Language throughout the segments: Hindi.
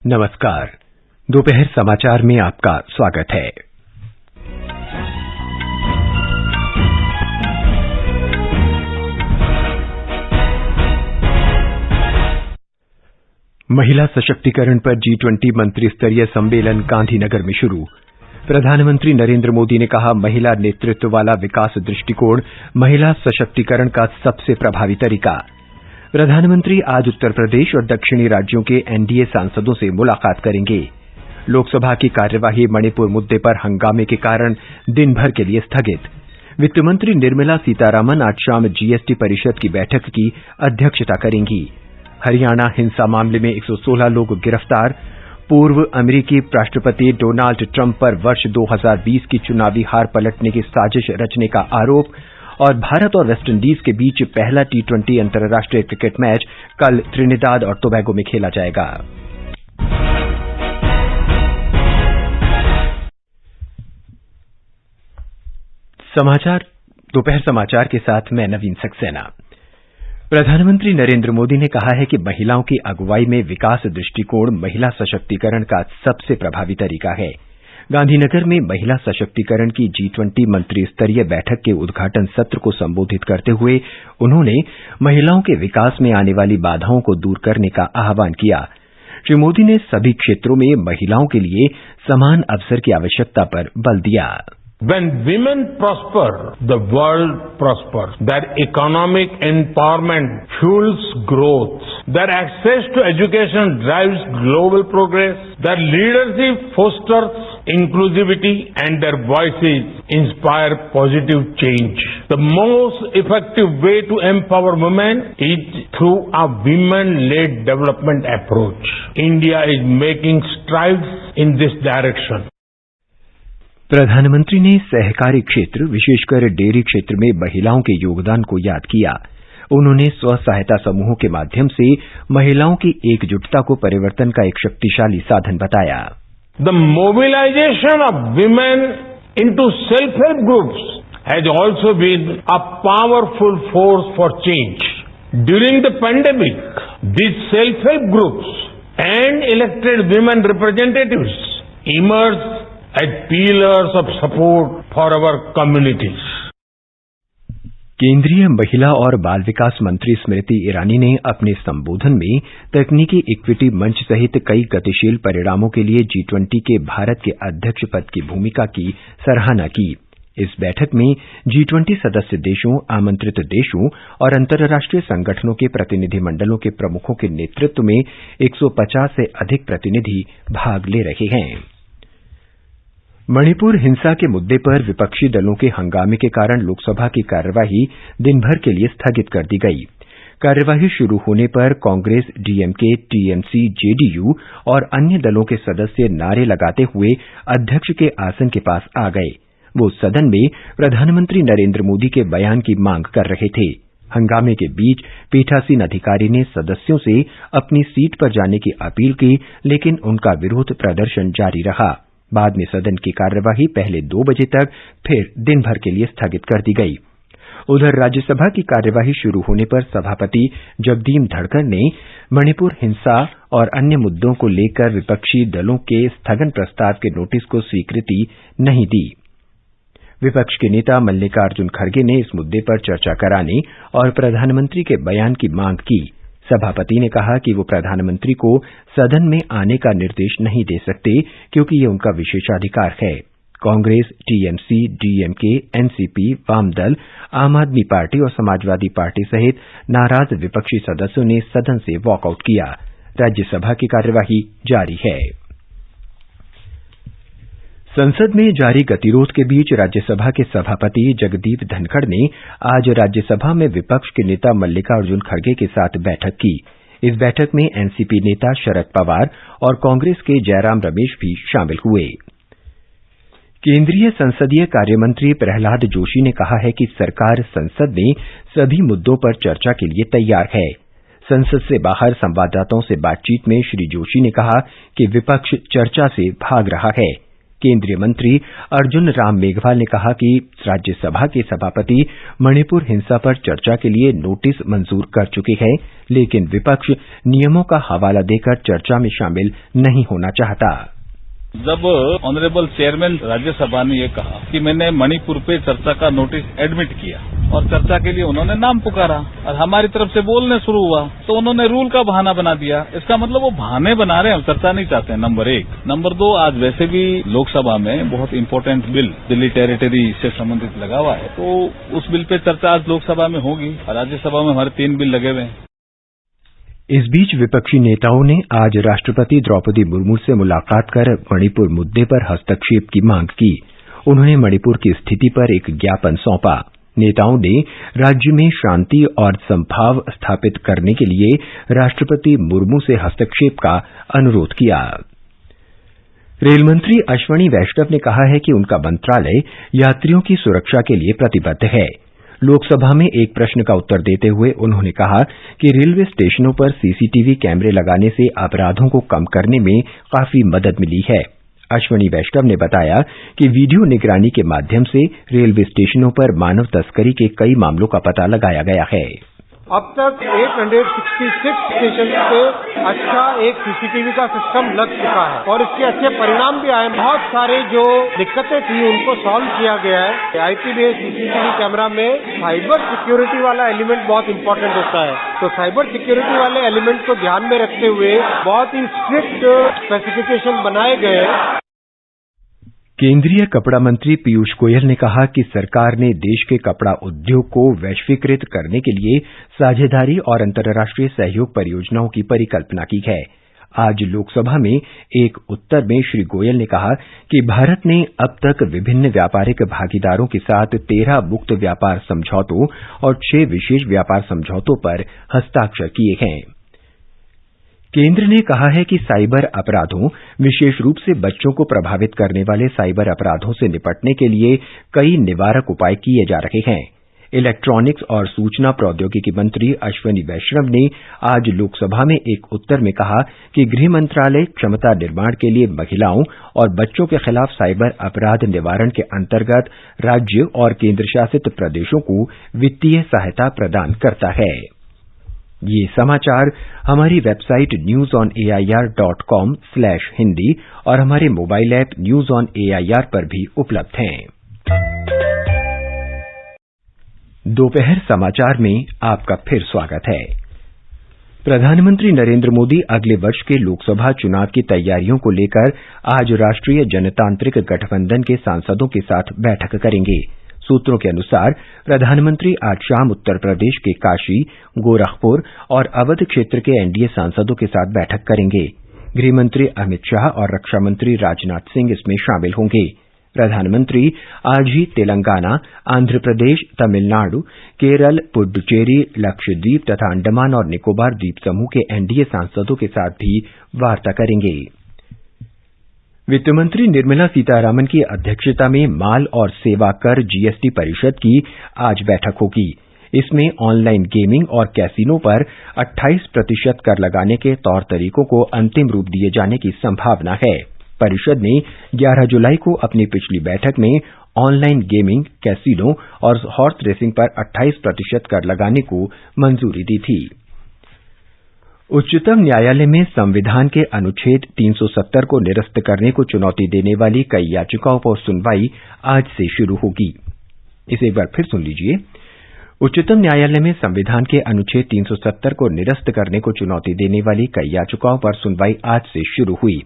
नमस्कार। दोपहर समाचार में आपका स्वागत है। महिला सशक्तिकरण पर G20 मंत्री स्तरीय सम्मेलन गांधीनगर में शुरू। प्रधानमंत्री नरेंद्र मोदी ने कहा, महिला नेतृत्व वाला विकास दृष्टिकोण महिला सशक्तिकरण का सबसे प्रभावी तरीका। प्रधानमंत्री आज उत्तर प्रदेश और दक्षिणी राज्यों के एनडीए सांसदों से मुलाकात करेंगे। लोकसभा की कार्यवाही मणिपुर मुद्दे पर हंगामे के कारण दिन भर के लिए स्थगित। वित्त मंत्री निर्मला सीतारामन आज शाम जीएसटी परिषद की बैठक की अध्यक्षता करेंगी। हरियाणा हिंसा मामले में 116 लोग गिरफ्तार। पूर्व अमेरिकी राष्ट्रपति डोनाल्ड ट्रंप पर वर्ष 2020 की चुनावी हार पलटने की साजिश रचने का आरोप। और भारत और वेस्टइंडीज के बीच पहला T20 अंतर्राष्ट्रीय क्रिकेट मैच कल त्रिनिदाद और टोबैगो में खेला जाएगा। दोपहर समाचार के साथ मैं नवीन सक्सेना। प्रधानमंत्री नरेंद्र मोदी ने कहा है कि महिलाओं की अगुवाई में विकास दृष्टिकोण महिला सशक्तिकरण का सबसे प्रभावी तरीका है। गांधीनगर में महिला सशक्तिकरण की G20 मंत्री स्तरीय बैठक के उद्घाटन सत्र को संबोधित करते हुए उन्होंने महिलाओं के विकास में आने वाली बाधाओं को दूर करने का आह्वान किया। श्री मोदी ने सभी क्षेत्रों में महिलाओं के लिए समान अवसर की आवश्यकता पर बल दिया। When women prosper, the world prospers. Their economic empowerment fuels growth. Their access to education drives global progress. Their leadership fosters inclusivity and their voices inspire positive change. The most effective way to empower women is through a women-led development approach. India is making strides in this direction. प्रधानमंत्री ने सहकारी क्षेत्र, विशेषकर डेयरी क्षेत्र में महिलाओं के योगदान को याद किया। उन्होंने स्व सहायता समूहों के माध्यम से महिलाओं की एकजुटता को परिवर्तन का एक शक्तिशाली साधन बताया। The mobilization of women into self-help groups has also been a powerful force for change. During the pandemic, these self-help groups and elected women representatives emerged as pillars of support for our communities. केंद्रीय महिला और बाल विकास मंत्री स्मृति ईरानी ने अपने संबोधन में तकनीकी इक्विटी मंच सहित कई गतिशील परिणामों के लिए G20 के भारत के अध्यक्ष पद की भूमिका की सराहना की। इस बैठक में G20 सदस्य देशों, आमंत्रित देशों और अंतर्राष्ट्रीय संगठनों के प्रतिनिधिमंडलों के प्रमुखों के नेतृत्व में 150 से अधिक प्रतिनिधि भाग ले रहे हैं। मणिपुर हिंसा के मुद्दे पर विपक्षी दलों के हंगामे के कारण लोकसभा की कार्यवाही दिन भर के लिए स्थगित कर दी गई। कार्यवाही शुरू होने पर कांग्रेस, डीएमके, टीएमसी, जेडीयू और अन्य दलों के सदस्य नारे लगाते हुए अध्यक्ष के आसन के पास आ गए। वो सदन में प्रधानमंत्री नरेंद्र मोदी के बयान की मांग कर रहे थे। हंगामे के बीच पीठासीन अधिकारी ने सदस्यों से अपनी सीट पर जाने की अपील की, लेकिन उनका विरोध प्रदर्शन जारी रहा। बाद में सदन की कार्यवाही पहले 2 बजे तक फिर दिन भर के लिए स्थगित कर दी गई। उधर राज्यसभा की कार्यवाही शुरू होने पर सभापति जगदीप धनखड़ ने मणिपुर हिंसा और अन्य मुद्दों को लेकर विपक्षी दलों के स्थगन प्रस्ताव के नोटिस को स्वीकृति नहीं दी। विपक्ष के नेता मल्लिकार्जुन खड़गे ने इस मुद्दे पर चर्चा कराने और प्रधानमंत्री के बयान की मांग की। सभापति ने कहा कि वो प्रधानमंत्री को सदन में आने का निर्देश नहीं दे सकते क्योंकि ये उनका विशेषाधिकार है। कांग्रेस, टीएमसी, डीएमके, एनसीपी, वामदल, आम आदमी पार्टी और समाजवादी पार्टी सहित नाराज विपक्षी सदस्यों ने सदन से वॉकआउट किया। राज्यसभा की कार्यवाही जारी है। संसद में जारी गतिरोध के बीच राज्यसभा के सभापति जगदीप धनखड़ ने आज राज्यसभा में विपक्ष के नेता मल्लिकार्जुन खड़गे के साथ बैठक की। इस बैठक में एनसीपी नेता शरद पवार और कांग्रेस के जयराम रमेश भी शामिल हुए। केंद्रीय संसदीय कार्यमंत्री प्रहलाद जोशी ने कहा है कि सरकार संसद में सभी मुद्दों पर चर्चा के लिए तैयार है। संसद से बाहर संवाददाताओं से बातचीत में श्री जोशी ने कहा कि विपक्ष चर्चा से भाग रहा है। केंद्रीय मंत्री अर्जुन राम मेघवाल ने कहा कि राज्यसभा के सभापति मणिपुर हिंसा पर चर्चा के लिए नोटिस मंजूर कर चुके हैं, लेकिन विपक्ष नियमों का हवाला देकर चर्चा में शामिल नहीं होना चाहता। जब ऑनरेबल चेयरमैन राज्यसभा ने ये कहा कि मैंने मणिपुर पे चर्चा का नोटिस एडमिट किया और चर्चा के लिए उन्होंने नाम पुकारा और हमारी तरफ से बोलने शुरू हुआ तो उन्होंने रूल का बहाना बना दिया। इसका मतलब वो बहाने बना रहे हैं, हम चर्चा नहीं चाहते हैं, नंबर 1। नंबर 2, आज वैसे भी लोकसभा में बहुत इंपॉर्टेंट बिल दिल्ली टेरिटरी से संबंधित लगा हुआ है, तो उस बिल पे चर्चा आज लोकसभा में होगी और राज्यसभा में हमारे 3 बिल लगे हुए हैं। इस बीच विपक्षी नेताओं ने आज राष्ट्रपति द्रौपदी मुर्मू से मुलाकात कर मणिपुर मुद्दे पर हस्तक्षेप की मांग की। उन्होंने मणिपुर की स्थिति पर एक ज्ञापन सौंपा। नेताओं ने राज्य में शांति और सद्भाव स्थापित करने के लिए राष्ट्रपति मुर्मू से हस्तक्षेप का अनुरोध किया। रेल मंत्री अश्वनी वैष्णव ने कहा है कि उनका मंत्रालय यात्रियों की सुरक्षा के लिए प्रतिबद्ध है। लोकसभा में एक प्रश्न का उत्तर देते हुए उन्होंने कहा कि रेलवे स्टेशनों पर सीसीटीवी कैमरे लगाने से अपराधों को कम करने में काफी मदद मिली है। अश्वनी वैष्णव ने बताया कि वीडियो निगरानी के माध्यम से रेलवे स्टेशनों पर मानव तस्करी के कई मामलों का पता लगाया गया है। अब तक 866 स्टेशन पे अच्छा एक सीसीटीवी का सिस्टम लग चुका है और इसके अच्छे परिणाम भी आए। बहुत सारे जो दिक्कतें थी उनको सॉल्व किया गया है। आईपी बेस्ड सीसीटीवी कैमरा में साइबर सिक्योरिटी वाला एलिमेंट बहुत इंपॉर्टेंट होता है, तो साइबर सिक्योरिटी वाले एलिमेंट को ध्यान में रखते हुए बहुत ही स्ट्रिक्ट स्पेसिफिकेशन बनाए गए। केंद्रीय कपड़ा मंत्री पीयूष गोयल ने कहा कि सरकार ने देश के कपड़ा उद्योग को वैश्वीकृत करने के लिए साझेदारी और अंतर्राष्ट्रीय सहयोग परियोजनाओं की परिकल्पना की है। आज लोकसभा में एक उत्तर में श्री गोयल ने कहा कि भारत ने अब तक विभिन्न व्यापारिक भागीदारों के साथ 13 मुक्त व्यापार समझौतों और 6 विशेष व्यापार समझौतों पर हस्ताक्षर किए हैं। केंद्र ने कहा है कि साइबर अपराधों, विशेष रूप से बच्चों को प्रभावित करने वाले साइबर अपराधों से निपटने के लिए कई निवारक उपाय किए जा रहे हैं। इलेक्ट्रॉनिक्स और सूचना प्रौद्योगिकी मंत्री अश्वनी वैष्णव ने आज लोकसभा में एक उत्तर में कहा कि गृह मंत्रालय क्षमता निर्माण के लिए महिलाओं और बच्चों के खिलाफ साइबर अपराध निवारण के अंतर्गत राज्य और केंद्रशासित प्रदेशों को वित्तीय सहायता प्रदान करता है। ये समाचार हमारी वेबसाइट newsonair.com/hindi और हमारे mobile app news on AIR पर भी उपलब्ध हैं। दोपहर समाचार में आपका फिर स्वागत है। प्रधानमंत्री नरेंद्र मोदी अगले वर्ष के लोकसभा चुनाव की तैयारियों को लेकर आज राष्ट्रीय जनतांत्रिक गठबंधन के सांसदों के साथ बैठक करेंगे। सूत्रों के अनुसार प्रधानमंत्री आज शाम उत्तर प्रदेश के काशी, गोरखपुर और अवध क्षेत्र के एनडीए सांसदों के साथ बैठक करेंगे। गृहमंत्री अमित शाह और रक्षा मंत्री राजनाथ सिंह इसमें शामिल होंगे। प्रधानमंत्री आज ही तेलंगाना, आंध्र प्रदेश, तमिलनाडु, केरल, पुडुचेरी, लक्षद्वीप तथा अंडमान और निकोबार द्वीप समूह के एनडीए सांसदों के साथ भी वार्ता करेंगे। वित्तमंत्री निर्मला सीतारामन की अध्यक्षता में माल और सेवा कर जीएसटी परिषद की आज बैठक होगी। इसमें ऑनलाइन गेमिंग और कैसीनो पर 28% कर लगाने के तौर तरीकों को अंतिम रूप दिए जाने की संभावना है। परिषद ने 11 जुलाई को अपनी पिछली बैठक में ऑनलाइन गेमिंग, कैसीनो और हॉर्स रेसिंग पर 28% कर लगाने को मंजूरी दी थी। उच्चतम न्यायालय में संविधान के अनुच्छेद 370 को निरस्त करने को चुनौती देने वाली कई याचिकाओं पर सुनवाई आज से शुरू होगी। इसे एक बार फिर सुन लीजिए। उच्चतम न्यायालय में संविधान के अनुच्छेद 370 को निरस्त करने को चुनौती देने वाली कई याचिकाओं पर सुनवाई आज से शुरू हुई।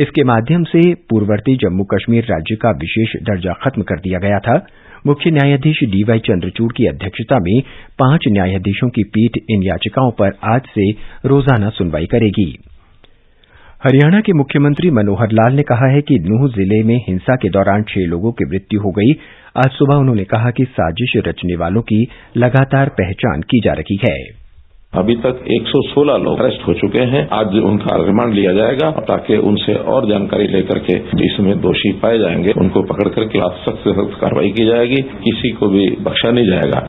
इसके माध्यम से पूर्ववर्ती जम्मू कश्मीर राज्य का विशेष दर्जा खत्म कर दिया गया था। मुख्य न्यायाधीश डीवाई चंद्रचूड़ की अध्यक्षता में 5 न्यायाधीशों की पीठ इन याचिकाओं पर आज से रोजाना सुनवाई करेगी। हरियाणा के मुख्यमंत्री मनोहर लाल ने कहा है कि नूंह जिले में हिंसा के दौरान 6 लोगों की मृत्यु हो गई। आज सुबह उन्होंने कहा कि साजिश रचने वालों की लगातार पहचान की जा रही है। अभी तक 116 लोग अरेस्ट हो चुके हैं। आज उनका रिमांड लिया जाएगा ताकि उनसे और जानकारी लेकर के जिसमें दोषी पाए जाएंगे उनको पकड़ करके सख्त से सख्त कार्रवाई की जाएगी। किसी को भी बख्शा नहीं जाएगा।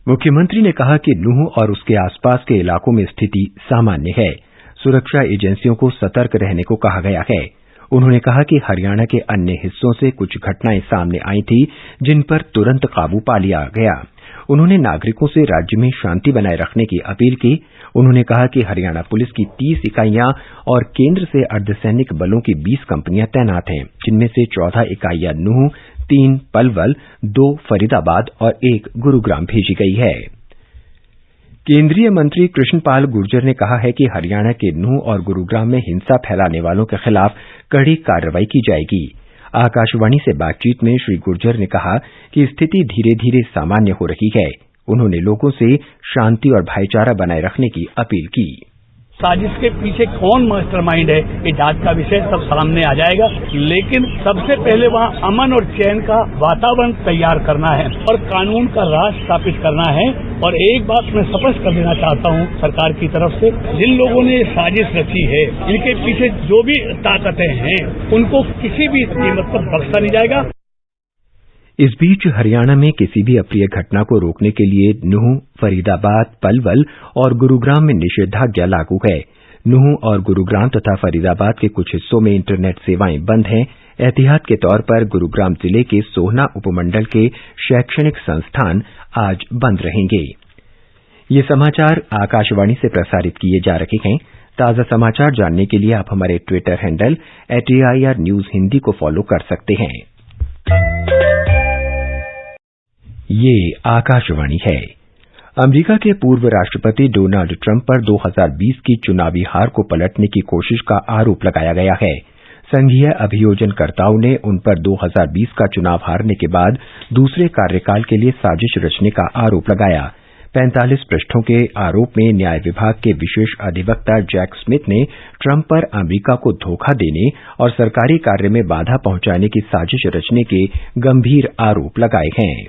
मुख्यमंत्री ने कहा कि नूंह और उसके आसपास के इलाकों में स्थिति सामान्य है। सुरक्षा एजेंसियों को सतर्क रहने को कहा गया है। उन्होंने कहा कि हरियाणा के अन्य हिस्सों से कुछ घटनाएं सामने आई थी जिन पर तुरंत काबू पा लिया गया। उन्होंने नागरिकों से राज्य में शांति बनाए रखने की अपील की। उन्होंने कहा कि हरियाणा पुलिस की 30 इकाइयां और केंद्र से अर्धसैनिक बलों की 20 कंपनियां तैनात हैं, जिनमें से 14 इकाइयां नूंह, 3 पलवल, 2 फरीदाबाद और 1 गुरुग्राम भेजी गई है। केंद्रीय मंत्री कृष्णपाल गुर्जर ने कहा है कि हरियाणा के नूंह और गुरुग्राम में हिंसा फैलाने वालों के खिलाफ कड़ी कार्रवाई की जाएगी। आकाशवाणी से बातचीत में श्री गुर्जर ने कहा कि स्थिति धीरे धीरे सामान्य हो रही है। उन्होंने लोगों से शांति और भाईचारा बनाए रखने की अपील की। साजिश के पीछे कौन मास्टरमाइंड है, ये जांच का विषय सब सामने आ जाएगा, लेकिन सबसे पहले वहाँ अमन और चैन का वातावरण तैयार करना है और कानून का राज स्थापित करना है। और एक बात मैं स्पष्ट कर देना चाहता हूँ सरकार की तरफ से, जिन लोगों ने ये साजिश रची है, इनके पीछे जो भी ताकतें हैं, उनको किसी भी कीमत पर बख्शा नहीं जाएगा। इस बीच हरियाणा में किसी भी अप्रिय घटना को रोकने के लिए नूंह, फरीदाबाद, पलवल और गुरुग्राम में निषेधाज्ञा लागू है। नूंह और गुरुग्राम तथा फरीदाबाद के कुछ हिस्सों में इंटरनेट सेवाएं बंद हैं। एहतियात के तौर पर गुरुग्राम जिले के सोहना उपमंडल के शैक्षणिक संस्थान आज बंद रहेंगे। ये समाचार आकाशवाणी से प्रसारित किए जा रहे हैं। ताजा समाचार जानने के लिए आप हमारे Twitter handle @AIR News Hindi को फॉलो कर सकते हैं। ये आकाशवाणी है। अमेरिका के पूर्व राष्ट्रपति डोनाल्ड ट्रंप पर 2020 की चुनावी हार को पलटने की कोशिश का आरोप लगाया गया है। संघीय अभियोजनकर्ताओं ने उन पर 2020 का चुनाव हारने के बाद दूसरे कार्यकाल के लिए साजिश रचने का आरोप लगाया। 45 पृष्ठों के आरोप में न्याय विभाग के विशेष अधिवक्ता जैक स्मिथ ने ट्रंप पर अमेरिका को धोखा देने और सरकारी कार्य में बाधा पहुंचाने की साजिश रचने के गंभीर आरोप लगाए हैं।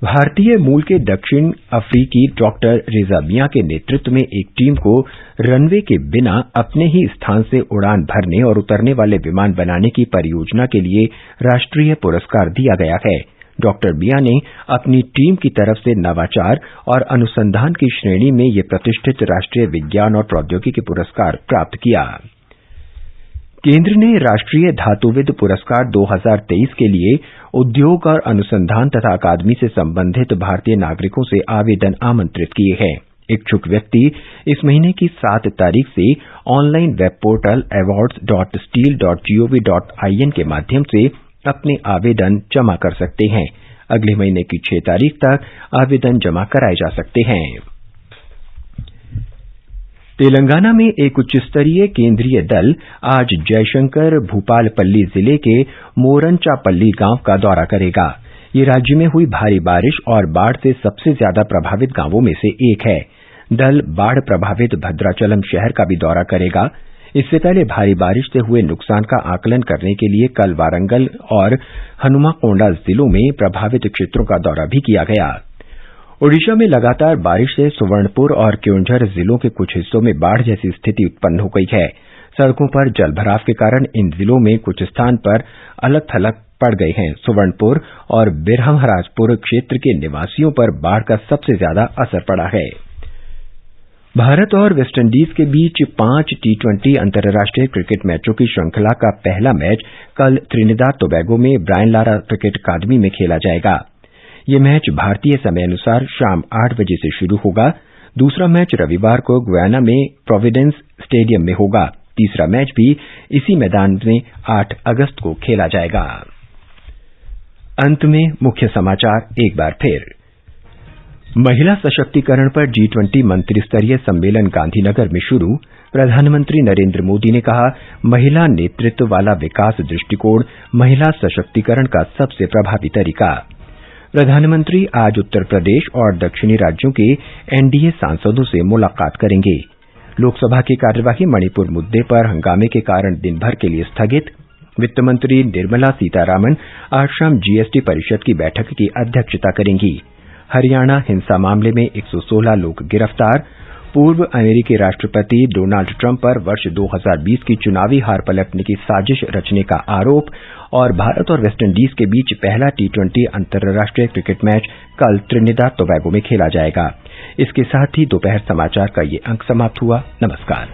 भारतीय मूल के दक्षिण अफ्रीकी डॉक्टर रेजा मियां के नेतृत्व में एक टीम को रनवे के बिना अपने ही स्थान से उड़ान भरने और उतरने वाले विमान बनाने की परियोजना के लिए राष्ट्रीय पुरस्कार दिया गया है। डॉक्टर मियां ने अपनी टीम की तरफ से नवाचार और अनुसंधान की श्रेणी में ये प्रतिष्ठित राष्ट्रीय विज्ञान और प्रौद्योगिकी पुरस्कार प्राप्त किया। केंद्र ने राष्ट्रीय धातुविद पुरस्कार 2023 के लिए उद्योग और अनुसंधान तथा अकादमी से संबंधित भारतीय नागरिकों से आवेदन आमंत्रित किए हैं। इच्छुक व्यक्ति इस महीने की 7 तारीख से ऑनलाइन वेब पोर्टल awards.steel.gov.in के माध्यम से अपने आवेदन जमा कर सकते हैं। अगले महीने की 6 तारीख तक आवेदन जमा कराए जा सकते हैं। तेलंगाना में एक उच्च स्तरीय केंद्रीय दल आज जयशंकर भूपालपल्ली जिले के मोरनचापल्ली गांव का दौरा करेगा। ये राज्य में हुई भारी बारिश और बाढ़ से सबसे ज्यादा प्रभावित गांवों में से एक है। दल बाढ़ प्रभावित भद्राचलम शहर का भी दौरा करेगा। इससे पहले भारी बारिश से हुए नुकसान का आकलन करने के लिए कल वारंगल और हनुमाकोंडा जिलों में प्रभावित क्षेत्रों का दौरा भी किया गया। ओडिशा में लगातार बारिश से सुवर्णपुर और क्योंझर जिलों के कुछ हिस्सों में बाढ़ जैसी स्थिति उत्पन्न हो गई है। सड़कों पर जलभराव के कारण इन जिलों में कुछ स्थान पर अलग थलग पड़ गए हैं। सुवर्णपुर और बिरहमराजपुर क्षेत्र के निवासियों पर बाढ़ का सबसे ज्यादा असर पड़ा है। भारत और वेस्टइंडीज के बीच 5 T20 अंतर्राष्ट्रीय क्रिकेट मैचों की श्रृंखला का पहला मैच कल त्रिनिदाद टोबैगो में ब्रायन लारा क्रिकेट अकादमी में खेला जाएगा। ये मैच भारतीय समय अनुसार शाम 8 बजे से शुरू होगा। दूसरा मैच रविवार को गुयाना में प्रोविडेंस स्टेडियम में होगा। तीसरा मैच भी इसी मैदान में 8 अगस्त को खेला जाएगा। अंत में मुख्य समाचार एक बार फिर। महिला सशक्तिकरण पर G20 मंत्रिस्तरीय सम्मेलन गांधीनगर में शुरू। प्रधानमंत्री नरेंद्र मोदी ने कहा, महिला नेतृत्व वाला विकास दृष्टिकोण महिला सशक्तिकरण का सबसे प्रभावी तरीका। प्रधानमंत्री आज उत्तर प्रदेश और दक्षिणी राज्यों के एनडीए सांसदों से मुलाकात करेंगे। लोकसभा की कार्यवाही मणिपुर मुद्दे पर हंगामे के कारण दिन भर के लिए स्थगित। वित्त मंत्री निर्मला सीतारामन आज शाम जीएसटी परिषद की बैठक की अध्यक्षता करेंगी। हरियाणा हिंसा मामले में 116 लोग गिरफ्तार। पूर्व अमेरिकी राष्ट्रपति डोनाल्ड ट्रंप पर वर्ष 2020 की चुनावी हार पलटने की साजिश रचने का आरोप। और भारत और वेस्टइंडीज के बीच पहला T20 अंतर्राष्ट्रीय क्रिकेट मैच कल त्रिनिदाद टोबैगो में खेला जाएगा। इसके साथ ही दोपहर समाचार का ये अंक समाप्त हुआ। नमस्कार।